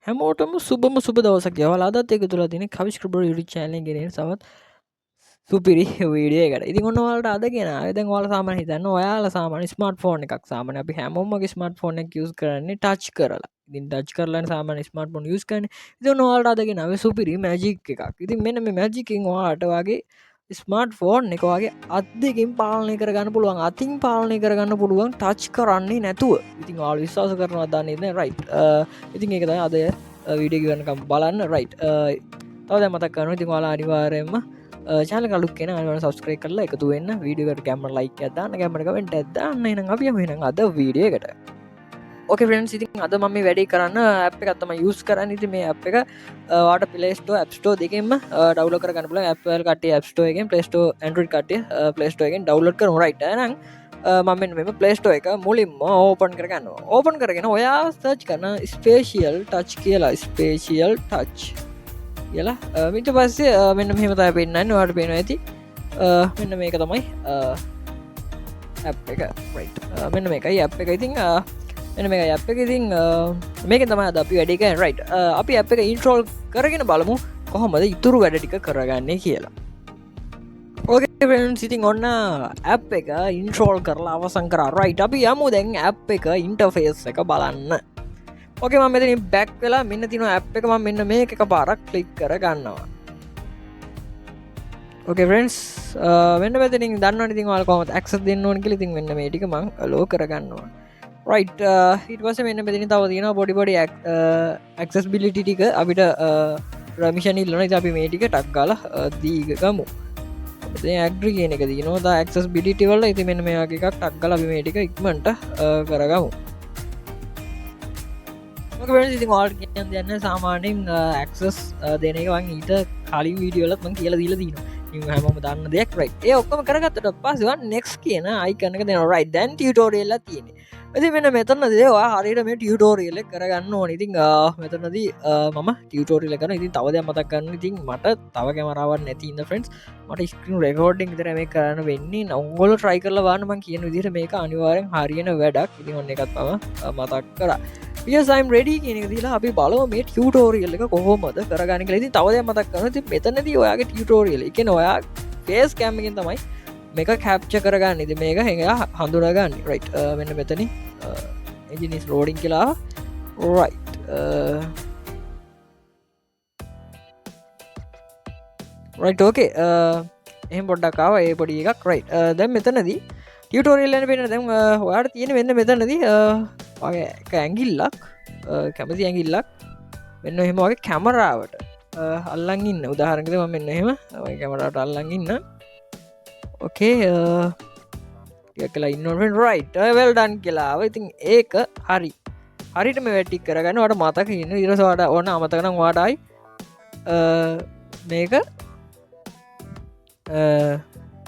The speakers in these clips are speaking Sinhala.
හැමෝටම සුබම සුබ දවසක් ගෙවලා අදත් ඒක තුලා තියෙන කවිස් ක්‍රිබර් YouTube channel එකේ ගෙනෙන සවත් සුපිරි වීඩියෝ එකකට. ඉතින් ඔන්න ඔයාලට අද ගෙනාවේ දැන් ඔයාලා සාමාන්‍යයෙන් හිතන්න ඔයාලා සාමාන්‍ය ස්මාර්ට් ෆෝන් එකක් සාමාන්‍ය අපි හැමෝම වගේ ස්මාර්ට් ෆෝන් එකක් යූස් කරන්නේ ටච් කරලා. ඉතින් ටච් කරලානේ සාමාන්‍ය ස්මාර්ට් ෆෝන් යූස් කරන්නේ. ඉතින් ඔන්න ඔයාලට අද ගෙනාවේ සුපිරි මැජික් එකක්. ඉතින් මෙන්න මේ මැජික් එකෙන් ඔයාලට වගේ ස්මාර්ට් ෆෝන් එක වගේ අත් දෙකෙන් පාලනය කරගන්න පුළුවන්. අතින් පාලනය කරගන්න පුළුවන් ටච් කරන්නේ නැතුව. ඉතින් ඔයාලා විශ්වාස කරනවා දන්නේ නැහැ රයිට්. ඉතින් ඒක තමයි අද වීඩියෝ ගන්නකම් බලන්න රයිට්. තව දැන් මතක් කරනවා ඉතින් ඔයාලා අනිවාර්යයෙන්ම channel එක අලුත් කෙනා අනිවාර්යෙන් subscribe කරලා එකතු වෙන්න. වීඩියෝ එකට කැමරා like එකක් දාන්න, කැමරා කමෙන්ට් එකක් දාන්න. එහෙනම් අපි යමු එහෙනම් අද වීඩියෝ එකට. ඕකේ ෆ්‍රෙන්ඩ්ස්, ඉතින් අද මම මේ වැඩේ කරන්න ඇප් එකක් තමයි යූස් කරන්නේ. ඉතින් මේ ඇප් එක ඔයාලට Play Store, App Store දෙකෙන්ම ඩවුන්ලෝඩ් කරගන්න පුළුවන්. Apple කට්ටිය App Store එකෙන්, Play Store Android කට්ටිය Play Store එකෙන් ඩවුන්ලෝඩ් කරමු රයිට්. එහෙනම් මම මෙන්න මේ Play Store එක මුලින්ම ඕපන් කරගන්නවා. ඕපන් කරගෙන ඔයා සර්ච් කරන ස්පේෂියල් ටච් කියලා, ස්පේෂියල් ටච් කියලා. ඊට පස්සේ මෙන්න මෙහෙම තමයි පෙන්නන්නේ. ඔයාලට පේනවා ඇති. මෙන්න මේක තමයි ඇප් එක රයිට්. මෙන්න මේකයි ඇප් එක. ඉතින් මෙන්න මේකයි ඇප් එක. ඉතින් මේකෙන් තමයි අද අපි වැඩේ කරන්නේ රයිට්. අපි ඇප් එක ඉන්ස්ටෝල් කරගෙන බලමු කොහොමද ඉතුරු වැඩ ටික කරගන්නේ කියලා. ඕකේ ෆ්‍රෙන්ඩ්ස්, ඉතින් ඔන්න ඇප් එක ඉන්ස්ටෝල් කරලා අවසන් කරා රයිට්. අපි යමු දැන් ඇප් එක ඉන්ටර්ෆේස් එක බලන්න. ඕකේ, මම මෙතනින් බෑක් වෙලා මෙන්න තියෙනවා ඇප් එක. මම මෙන්න මේක එකපාරක් ක්ලික් කරගන්නවා. ඕකේ ෆ්‍රෙන්ඩ්ස්, මෙන්න මෙතනින් දන්නවනේ ඉතින් ඔයාලා කොහොමද ඇක්සස් දෙන්න ඕන කියලා. ඉතින් මෙන්න මේ ටික මම අලෝ කරගන්නවා රයිට්. ඊට පස්සේ මෙන්න මෙතනින් තව තියෙනවා පොඩි ඇක්සෙසිබිලිටි ටික අපිට පර්මිෂන් ඉල්ලනවා. ඉතින් අපි මේ ටික ටක් ගාලා දීගමු. ඉතින් ඇග්‍රි කියන එක තියෙනවා. දා ඇක්සෙසිබිලිටි වල ඉතින් මෙන්න මේ වගේ එකක් ටක් ගාලා අපි මේ ටික ඉක්මනට කරගමු. ඕකේ ෆ්‍රෙන්ඩ්ස්, ඉතින් ඔයාලට කියන්න දෙන්න සාමාන්‍යයෙන් ඇක්සස් දෙන එක මම ඊට කලින් වීඩියෝ වලත් මම කියලා දීලා තියෙනවා. ඉතින් හැමෝම දන්න දෙයක් රයිට්. ඒ ඔක්කොම කරගත්තට පස්සේ වන් next කියන icon එක දෙනවා රයිට්. දැන් ටියුටෝරියල් එකක් තියෙන්නේ. ඉතින් මෙන්න මෙතනදී ඔයා හරියට මේ ටියුටෝරියල් එක කරගන්න ඕනේ. ඉතින් මෙතනදී මම ටියුටෝරියල් එක කරනවා. ඉතින් තව දෙයක් මතක් කරන්න. ඉතින් මට තව කැමරාවක් නැති ඉන්න ෆ්‍රෙන්ඩ්ස් මට ස්ක්‍රීන් රෙකෝඩින් විතරයි මේක කරන්න වෙන්නේ. ඔයගොල්ලෝ try කරලා බලන්න. මම කියන විදිහට මේක අනිවාර්යෙන් හරියන වැඩක්. ඉතින් ඔන්න එකක් මම මතක් කරා. yes I'm ready කියන එක දීලා අපි බලමු මේ ටියුටෝරියල් එක කොහොමද කරගන්නේ කියලා. ඉතින් තව දෙයක් මතක් කරනවා. ඉතින් මෙතනදී ඔයාගේ ටියුටෝරියල් ඒ කියන්නේ ඔයා ෆේස් කැම් එකෙන් තමයි මේක කැප්චර් කරගන්න. ඉතින් මේක හඳුනාගන්නේ රයිට්. මෙන්න මෙතනින් engine is loading කියලා රයිට්. රයිට් ඕකේ. එහෙනම් පොඩ්ඩක් ආවා ඒ පොඩි එකක් රයිට්. දැන් මෙතනදී ටියුටෝරියල් එක පේන දැන් ඔයාලට තියෙන මෙන්න මෙතනදී වගේ එක ඇඟිල්ලක් කැමති ඇඟිල්ලක් මෙන්න එහෙම වගේ කැමරාවට අල්ලන් ඉන්න. උදාහරණයකට මම මෙන්න එහෙම වගේ කැමරාවට අල්ලන් ඉන්න. ඕකේ ටිකක් කියලා ඉන්නවනේ රයිට්. well done කියලා. ඉතින් ඒක හරි. හරියට මේ වැඩ ටික කරගන්න ඔයාලට මතක ඉන්න. ඊට පස්සේ ඔයාලට ඕන අමතක නම් ඔයාලට ආයි මේක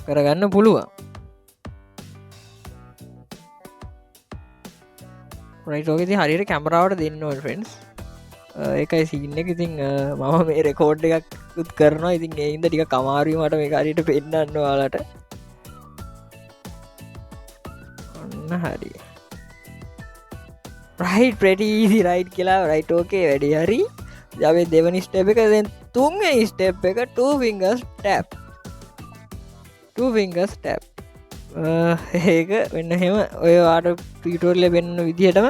කරගන්න පුළුවන්. රයිට්. ඕකේ ඉතින් හරියට කැමරාවට දෙන්න ඕනේ ෆ්‍රෙන්ඩ්ස්. ඒකයි සීන් එක. ඉතින් මම මේ රෙකෝඩ් එකක් කරනවා. ඉතින් ඒ හින්දා ටිකක් අමාරුයි මට මේක හරියට පෙන්නන්න ඔයාලට. ඔන්න හරි. රයිට් pretty easy right කියලා රයිට්. ඕකේ වැඩි හරි. අපි දෙවෙනි ස්ටෙප් එක දැන් තුන්වෙනි ස්ටෙප් එක two fingers tap. ඒක වෙන්න හෙම ඔය ආට ටියුටෝරියල් එක වෙන්න විදිහටම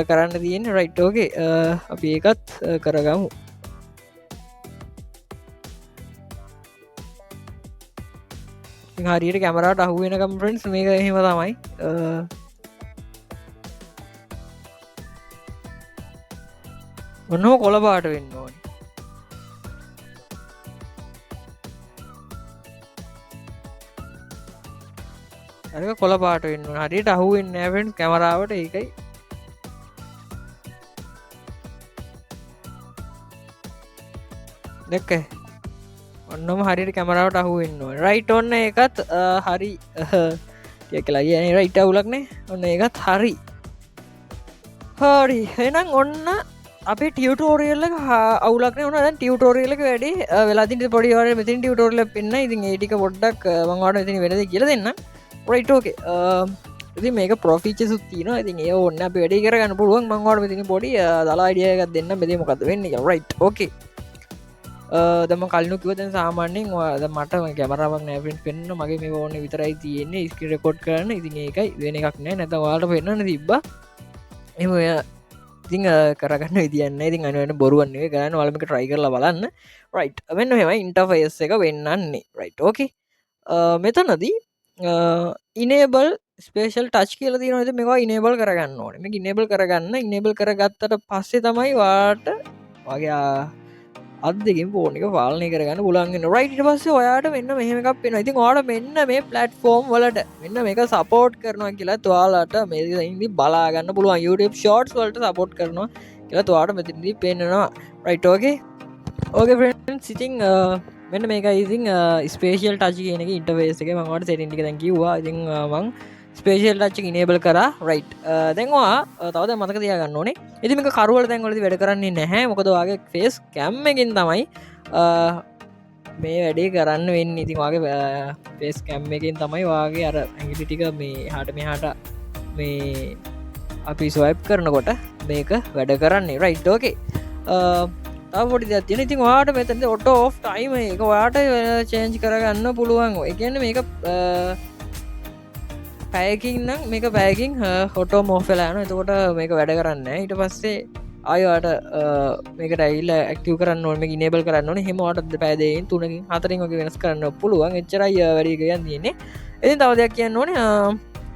කරන්න තියෙන්නේ රයිට්. ඕකේ අපි ඒකත් කරගමු. ඉතින් හරියට කැමරාවට අහු වෙනකම් ෆ්‍රෙන්ඩ්ස් මේක එහෙම තමයි. මොනෝ කොළ පාට වෙන්න ඕනේ. අරක කොළ පාට වෙන්න ඕනේ. හරියට අහු වෙන්නේ නැහැ ෆ්‍රෙන්ඩ්ස් කැමරාවට. ඒකයි දැක්ක. ඔන්නම හරියට කැමරාවට අහු වෙන්න ඕනේ රයිට්. ඔන්න ඒකත් හරි කියලා කියන්නේ රයිට්. අවුලක් නේ. ඔන්න ඒකත් හරි. හරි. එහෙනම් ඔන්න අපේ ටියුටෝරියල් එක අවුලක් නේ. ඔන්න දැන් ටියුටෝරියල් එක වැඩි වෙලා තියෙන පොඩි ඔයාලට මෙතන ටියුටෝරියල් එක පෙන්නයි. ඉතින් ඒ ටික පොඩ්ඩක් මම ඔයාලට මෙතන වෙනද කියලා දෙන්නම්. රයිට්. ඕකේ ඉතින් මේක ප්‍රොෆීචර්ස් තියෙනවා. ඉතින් ඒ ඕන්න අපි වැඩි කරගන්න පුළුවන්. මම ඔයාලට මෙතන පොඩි දලා අයිඩියා එකක් දෙන්න මෙතන මොකද වෙන්නේ කියලා. රයිට් ඕකේ. දම කල්නු කිව දැන් සාමාන්‍යයෙන් මට කැමරාවක් නෑ ෆ්‍රෙන්ඩ්ස් පෙන්වන්න මගේ මේ ෆෝන් එක විතරයි තියෙන්නේ ස්ක්‍රීන් රෙකෝඩ් කරන්න. ඉතින් ඒකයි වෙන එකක් නෑ. නැත්නම් ඔයාලට පෙන්වන්න තිබ්බා. එහෙම ඉතින් කරගන්න විදියක් නෑ. ඉතින් අනිවාර්යෙන් බොරුවක් නෙවෙයි කරන්නේ. ඔයාලා මේක try කරලා බලන්න. රයිට්. මෙන්න මෙහෙමයි ඉන්ටර්ෆේස් එක වෙන්නන්නේ. රයිට් ඕකේ. මෙතනදී enable special touch කියලා තියෙනවා. ඉතින් මේවා enable කරගන්න ඕනේ. මේක enable කරගන්න. enable කරගත්තට පස්සේ තමයි ඔයාට වගේ අත් දෙකින් ෆෝන් එක පාලනය කරගන්න පුළුවන් වෙනවා. රයිට් ඊට පස්සේ ඔයාට මෙන්න මෙහෙම එකක් වෙනවා. ඉතින් ඔයාලා මෙන්න මේ platform වලට මෙන්න මේක support කරනවා කියලා ඔයාලට මේකෙන්දි බලා ගන්න පුළුවන්. YouTube shorts වලට support කරනවා කියලා ඔයාලට මෙතනදී පේනවා. රයිට් ඕකේ. ඕකේ ෆ්‍රෙන්ඩ්ස් ඉතින් මෙන්න මේකයි ඉතින් ස්පේෂල් ටච් කියන එක ඉන්ටර්ෆේස් එකේ මම ඔයාලට සෙටින් ටික දැන් කිව්වා. ඉතින් මම ස්පේෂල් ටච් එක enable කරා. රයිට්. දැන් ඔයා තව දැන් මතක තියාගන්න ඕනේ. ඉතින් මේක කරවල දැන් වලදී වැඩ කරන්නේ නැහැ. මොකද ඔයාගේ ෆේස් කැම් එකෙන් තමයි මේ වැඩේ කරන්න වෙන්නේ. ඉතින් ඔයාගේ ෆේස් කැම් එකෙන් තමයි ඔයාගේ අර ඇඟිලි ටික මේ එහාට මෙහාට මේ අපි ස්වයිප් කරනකොට මේක වැඩ කරන්නේ. රයිට් ඕකේ. පොඩි දෙයක් තියෙනවා. ඉතින් ඔයාට මෙතනදී auto off time එක ඔයාට change කරගන්න පුළුවන්. ඒ කියන්නේ මේක පැයකින් නම් මේක පැයකින් auto off වෙලා යනවා. එතකොට මේක වැඩ කරන්නේ නැහැ. ඊට පස්සේ ආයෙ ඔයාට මේකට ඇවිල්ලා active කරන්න ඕනේ. මේක enable කරන්න ඕනේ. එහෙම ඔයාට පැය 2කින් 3කින් 4කින් වගේ වෙනස් කරන්න පුළුවන්. එච්චරයි වැඩි එකක් තියෙන්නේ. ඉතින් තව දෙයක් කියන්න ඕනේ.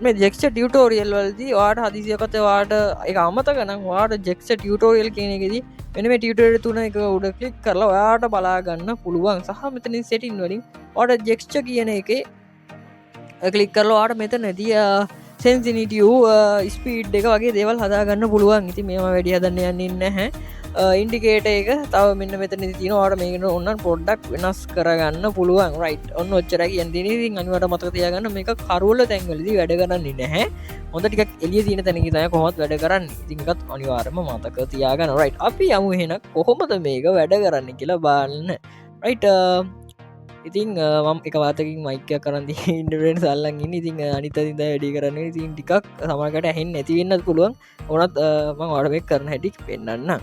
මේ ජෙක්ස්ටර් ටියුටෝරියල් වලදී ඔයාට හදිසියකට ඔයාට ඒක අමතක නම් ඔයාට ජෙක්ස්ටර් ටියුටෝරියල් කියන එකේදී මෙන්න මේ ටියුටෝරියල් තුන එක උඩ ක්ලික් කරලා ඔයාට බලා ගන්න පුළුවන්. සහ මෙතනින් සෙටින් වලින් ඔයාට ජෙක්ස්චර් කියන එකේ ක්ලික් කරලා ඔයාට මෙතනදී සෙන්සිටිව් ස්පීඩ් එක වගේ දේවල් හදා ගන්න පුළුවන්. ඉතින් මේවා වැඩි හදන්න යන්නේ නැහැ. ඉන්ඩිකේටර් එක තව මෙන්න මෙතනදී තියෙනවා. ඔයාට මේක ඕනනම් පොඩ්ඩක් වෙනස් කරගන්න පුළුවන්. රයිට්. ඔන්න ඔච්චරයි කියන්න තියෙන්නේ. ඉතින් අනිවාර්යයෙන් මතක තියාගන්න මේක කරවල තැන්වලදී වැඩ කරන්නේ නැහැ. හොඳ ටිකක් එළිය තියෙන තැනකින් තමයි කොහොමද වැඩ කරන්නේ. ඉතින් ඒකත් අනිවාර්යයෙන්ම මතක තියාගන්න. රයිට්. අපි යමු එහෙනම් කොහොමද මේක වැඩ කරන්නේ කියලා බලන්න. රයිට්. ඉතින් මම එක වාතකින් මයික් එකක් කරන් ඉන්ඩිපෙන්ඩන්ට් අල්ලන් ඉන්නේ. ඉතින් අනිත් අතින් දැන් වැඩි කරන්නේ. ඉතින් ටිකක් සමහරකට ඇහෙන්නේ නැති වෙන්නත් පුළුවන්. ඕනත් මම ඔයාලට මේක කරන හැටි පෙන්නන්නම්.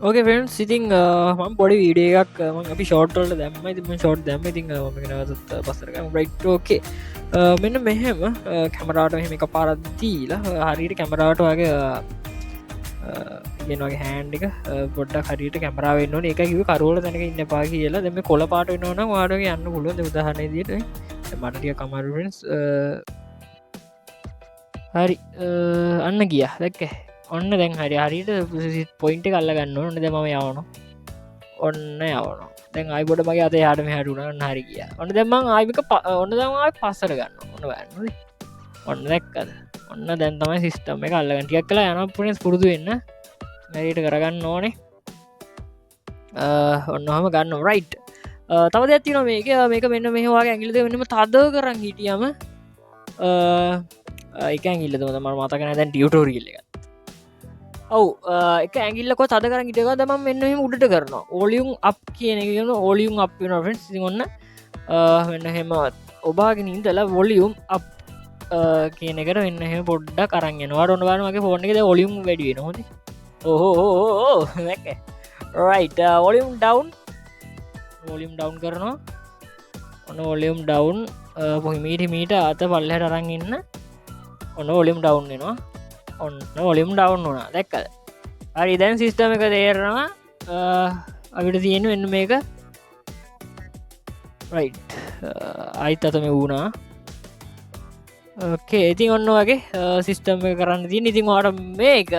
ඕකේ ෆ්‍රෙන්ඩ්ස් ඉතින් මම පොඩි වීඩියෝ එකක් මම අපි ෂෝට් වලට දැම්මා. ඉතින් මම ෂෝට් දැම්මා. ඉතින් මම මේක නැවතත් පස්සට ගමු. රයිට් ඕකේ. මෙන්න මෙහෙම කැමරාවට මෙහෙම එකපාරක් දීලා හරියට කැමරාවට වගේ ගෙනවගේ හෑන්ඩ් එක පොඩ්ඩක් හරියට කැමරාව වෙන්න ඕනේ. ඒකයි කිව්වේ කරවල තැනක ඉන්න එපා කියලා. දැන් මේ කොළ පාට වෙනවා නම් ඔයාලට යන්න පුළුවන්. දැන් උදාහරණයක් විදියට මට ටිකක් අමාරු ෆ්‍රෙන්ඩ්ස්. හරි අන්න ගියා. දැක්කේ? ඔන්න දැන් හරියට පොයින්ට් එක අල්ල ගන්න ඕනේ. දැන් මම යවනවා. ඔන්න යවනවා. දැන් ආයි පොඩ මගේ අතේ යාට මෙහාට උනා. ඔන්න හරි ගියා. ඔන්න දැන් මම ආයි මේක ඔන්න දැන් ආයි පස්සට ගන්නවා. ඔන්න බලන්න. ඔන්න දැක්කද? ඔන්න දැන් තමයි සිස්ටම් එක අල්ලගන්න. ටිකක් කළා යනවා ෆ්‍රෙන්ඩ්ස් පුරුදු වෙන්න. හරියට කරගන්න ඕනේ. ඔන්නම ගන්න. රයිට්. තව දෙයක් තියෙනවා මේක. මේක මෙන්න මෙහෙම වගේ ඇඟිලි දෙක මෙන්නම තද කරන් හිටියම ඒක ඇඟිල්ලද මම මතක නැහැ දැන් ටියුටෝරියල් එක. ඔව් එක ඇඟිල්ලක තද කරන් හිටියම මම මෙන්න මෙහෙම උඩට කරනවා. වොලියුම් අප් කියන එක කියන වොලියුම් අප් වෙනවා ෆ්‍රෙන්ඩ්ස්. ඉතින් ඔන්න මෙන්න එහෙම ඔබාගෙන ඉඳලා වොලියුම් අප් කියන එකට මෙන්න එහෙම පොඩ්ඩක් අරන් යනවා. ඔන්න බලන්න මගේ ෆෝන් එකේ දැන් වොලියුම් වැඩි වෙනවා. හොඳයි. ඕ දැක්ක රයිට්. වොලියුම් ඩවුන් කරනවා. ඔන්න වොලියුම් ඩවුන් මීට අත පල්ලෙහාට අරන් ඉන්න. ඔන්න වොලියුම් ඩවුන් වෙනවා. ඔන්න වොලියුම් ඩවුන් වුණා. දැක්කද? හරි දැන් සිස්ටම් එක තේරෙනවා. අපිට තියෙන්නේ මෙන්න මේක. රයිට්. ආයිත් අත මේ වුණා. ඕකේ ඉතින් ඔන්න වගේ සිස්ටම් එක කරන්න තියෙන්නේ. ඉතින් ඔයාලට මේක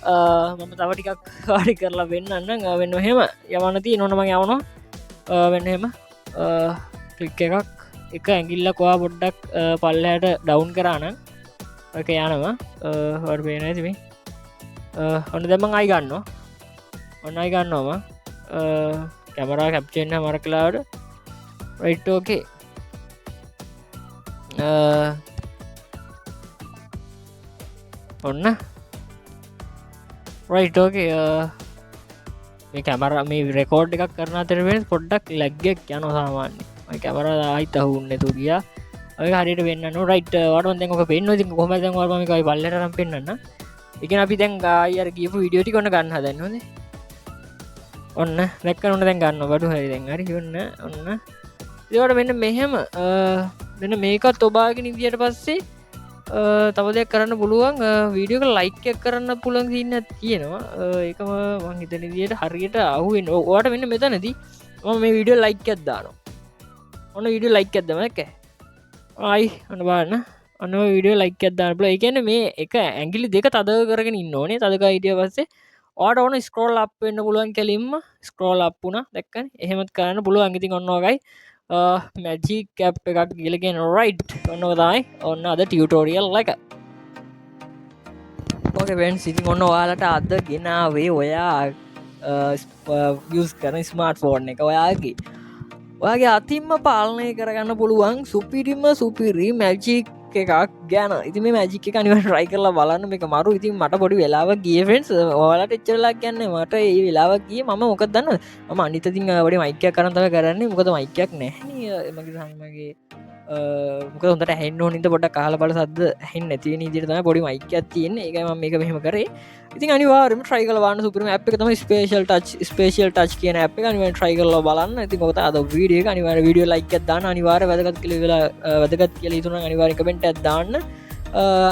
මම තව ටිකක් හරි කරලා වෙන්නන්න වෙන්න එහෙම යවන්න තියෙන. ඕන මම යවනවා වෙන්න එහෙම ක්ලික් එක ඇඟිල්ලක් ඔයා පොඩ්ඩක් පල්ලෙහාට ඩවුන් කරා නම් ඔක යනවා. ඔයාලට පේනවා ඇති මේ. ඔන්න දැන් මම ආයි ගන්නවා. ඔන්න ආයි ගන්නවා මම කැමරා කැප්චර් වෙන මර කලාවට. රයිට් ඕකේ. ඔන්න රයිට් ඕකේ. මේ කැමරා මේ රෙකෝඩ් එකක් කරන අතර වෙන පොඩ්ඩක් ලැග් එකක් යනවා සාමාන්‍යයෙන්. මම කැමරා ආයිත් අහුන්නේ නැතුව ගියා. ඔය හරියට වෙන්න රයිට් වට දැක පෙන්න්න ති කොම දැන් වර්මකයි බල්ලටම් පෙන්න්න එක අපි දැන් ගායර ගියපු විඩියෝටි කොන්න ගන්න හදන්නද ඔන්න දැක්ක නොට දැන් ගන්න බඩු හරි දැන් හරි ඔන්න ඔන්න ඒවට මෙන්න මෙහෙම දෙන්න මේකත් ඔබාගෙන ඉදියට පස්සේ තව දෙයක් කරන්න පුළුවන් වීඩියෝක ලයික් කරන්න පුළන් සින්න තියෙනවා ඒකම මංහිතන දිට හරියට අහුවෙන් ඕට මෙන්න මෙතනති ම මේ විඩියෝ ලයික් ඇත්දාන ඔන්න විඩියෝ ලයික් ඇදම එක ආයි අනබාන්න අන්න විඩියෝ ලයික් ඇත්දාන පුල එකන මේ එක ඇගිලි දෙක තද කරගෙන ඉන්න ඕනේ තදක හිටිය පස්සේ ඕට ඕන ස්කෝල් අප් වෙන්න පුළුවන් කෙලින්ම ස්කෝල් අප්පුන දැක්කන් එහෙමත් කරන්න පුළුවන් ඉතින් ඔන්නෝගයි මැජි කැප් එකක් ගිලගෙන රයිට් ඔන්නවදයි ඔන්න අද ටියටෝරියල් එක ඕකෙවෙන් සිතින් ඔන්න ඔයාලට අද ගෙනාවේ ඔයා යස් කරන ස්මාර්ට් ෆෝන් එක ඔයාගේ ඔයාගේ අතින්ම පාලනය කරගන්න පුළුවන් සුපිරිම සුපිරි මැජික් එකක් ගැන ඉති මේ මැජික නිව රයි කරලා බලන්න එක මරු ඉතින් මට පොඩි වෙලාව ගිය ෆෙන්ස් ඕලට එච්චරලා කියන්න මට ඒ වෙලාව ගිය ම මොකක් දන්න ම අනිතතින් වඩි මයිකයක් කරනතව කරන්නේ මොකද මයිකයක් නැහැ මගේ සමගේ මොක හොට හැන්න නිත පොට කාල බල සද හැ නැතිව නිදිරතම පොඩි මයිකයක් තියන්නේ ඒකම මේක මෙහම කරේ ඉතින් අනිවාරම ට්‍රයිකලවාන සුපරම අප් එක තම ස්පේෂල් ටච් ස්පේෂල් ටච් කියන අප් එක නිව ට්‍රයිකල්ල බලන්න ඇති කොත අද වීඩිය අනිවාර විඩියෝ ලයික් දාන්න අනිවාර වැදගත් කළ වැදගත් කියල තුන අනිවාරිකමෙන්ට ඇදදාන්න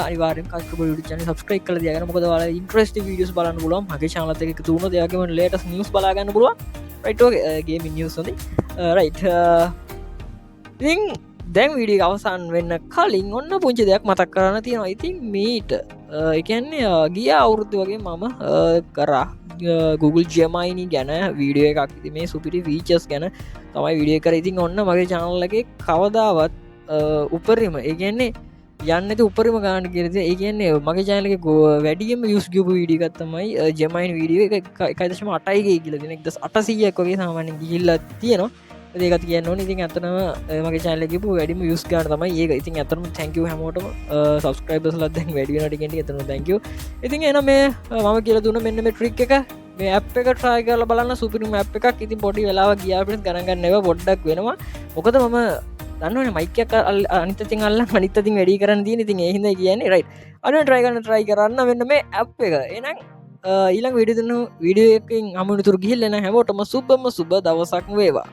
අනිවාර චන සබස්ක්‍රයි කල දයන මොකද වාල ඉන්ට්‍රස්ට විඩියස් බලන්න පුලුවන් මගේ ශාලතක තුුණ දෙයක්ම ලේටස් නිස් බලාගන්න පුළුව රයිටෝගේ නිියස් හොඳ රයිට් දැන් විඩි අවසන් වෙන්න කලින් ඔන්න පුංචි දෙයක් මතක් කරන්න තියෙනවා ඉතින් මීට එකන්නේ ගිය අවුරුද්ධ වගේ මම කරා Google ජමයිනි ගැන වීඩියෝ එකක් මේ සුපිරි වීචස් ගැන තමයි විඩිය කර ඉතින් ඔන්න මගේ චානල්ලගේ කවදාවත් උපරිම ඒගන්නේ යන්න උපරිම ගාන කිරද ඒගන්නේ මගේ ජානලක වැඩියම යුස් ගිපු වීඩියගත්තමයි ජමයින් වීඩියෝ එකදශම අටයිගේ කියල දෙනෙක් දස් අටසීයක් වගේ සාමාන ගිල්ල තියෙනවා ඒකත් කියන්න ඉතින් ඇතනම මගේ චාලකිපු වැඩිම යුස් ගාන තමයි ඒක ඉතින් ඇතරම තැංකව හැමෝටම සබස්ක්‍රයිබස් ලද වැඩියනටගෙන්ට ඇතන තැංක ඉතින් එන මේ මම කියල දුන්න මෙන්න මේ ට්‍රික් එක මේ අප් එක ට්‍රයි කරල බලන්න සුපිරිම අප් එකක් ඉතින් පොඩි වෙලාව ගියාපිට ගණගන්නව පොඩ්ඩක් වෙනවා මොකද මම දන්නවන මයිකයක් අනිතතින් අල්ල අනිතතින් වැඩි කරන්න දී ඉතින් එහිද කියන්නේ රයි් අන ට්‍රයිගන්න ට්‍රයි කරන්න වෙන්න මේ අප් එක එනම් ඊළඟ විඩිදන්න විඩිය එකින් අමුණතුර ගිහිල්ලෙන හැමෝටම සුබම සුබ දවසක් වේවා